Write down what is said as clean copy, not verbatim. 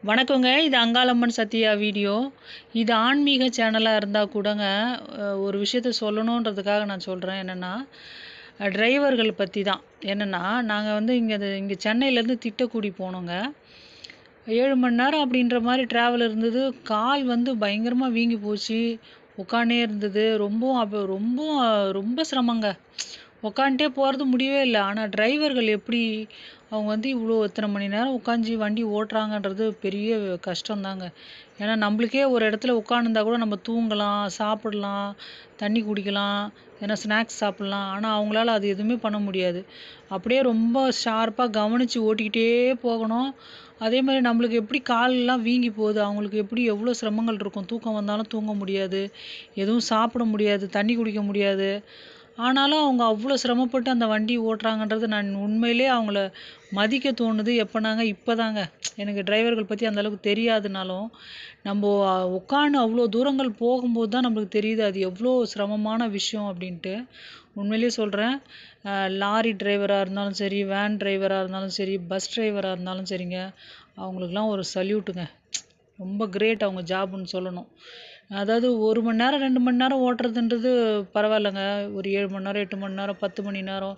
வணக்கங்க. இது அங்காளம்மன் சத்யா வீடியோ. இது ஆன்மீக சேனலா இருந்தா கூடங்க, ஒரு விஷயத்த சொல்லணுன்றதுக்காக நான் சொல்றேன். என்னன்னா, டிரைவர்கள் பத்தி தான். என்னன்னா, நாங்க வந்து இங்க சென்னையிலேருந்து திட்டக்குடி போனோங்க. 7 மணி நேரம் அப்படின்ற மாரி ட்ராவல் இருந்தது. கால் வந்து பயங்கரமா வீங்கி போச்சு. உட்காந்தே இருந்தது. ரொம்ப சிரமங்க. உட்காந்துட்டே போறது முடியவே இல்ல. ஆனா டிரைவர்கள் எப்படி அவங்க வந்து இத்தன மணி நேரம் உட்காந்து வண்டி ஓட்டுறாங்கன்றது பெரிய கஷ்டம் தாங்க. ஏன்னா நம்மளுக்கே ஒரு இடத்துல உட்காந்துருந்தா கூட நம்ம தூங்கலாம், சாப்பிடலாம், தண்ணி குடிக்கலாம், ஏன்னா ஸ்நாக்ஸ் சாப்பிடலாம். ஆனா அவங்களால அது எதுவுமே பண்ண முடியாது. அப்படியே ரொம்ப ஷார்ப்பா கவனிச்சு ஓட்டிக்கிட்டே போகணும். அதே மாரி நம்மளுக்கு எப்படி கால்லாம் வீங்கி போகுது, அவங்களுக்கு எப்படி எவ்வளோ சிரமங்கள் இருக்கும். தூக்கம் வந்தாலும் தூங்க முடியாது. எதுவும் சாப்பிட முடியாது, தண்ணி குடிக்க முடியாது. ஆனாலும் அவங்க அவ்ளோ சிரமப்பட்டு அந்த வண்டி ஓட்டுறாங்கன்றது நான் உண்மையிலேயே அவங்கள மதிக்க தோணுது. எப்பனாங்க இப்பதாங்க. எனக்கு டிரைவர்கள் பத்தி அந்த அளவுக்கு தெரியாதுனாலும், நம்போ உட்காந்து அவ்ளோ தூரங்கள் போகும்போது தான் நம்மளுக்கு தெரியுது. அது எவ்ளோ சிரமமான விஷயம் அப்டின்ட்டு. உண்மையிலேயே சொல்றேன். அ லாரி டிரைவரா இருந்தாலும் சரி, வேன் டிரைவரா இருந்தாலும் சரி, பஸ் டிரைவரா இருந்தாலும் சரிங்க. அவங்களுக்கெல்லாம் ஒரு சல்யூட்டுங்க. ரொம்ப கிரேட் அவங்க ஜாப்ன்னு சொல்லணும். அதாவது 1 மணி நேரம், 2 மணி நேரம் ஓட்டுறதுன்றது பரவாயில்லங்க. ஒரு 7 மணி நேரம், 8 மணி நேரம், 10 மணி நேரம்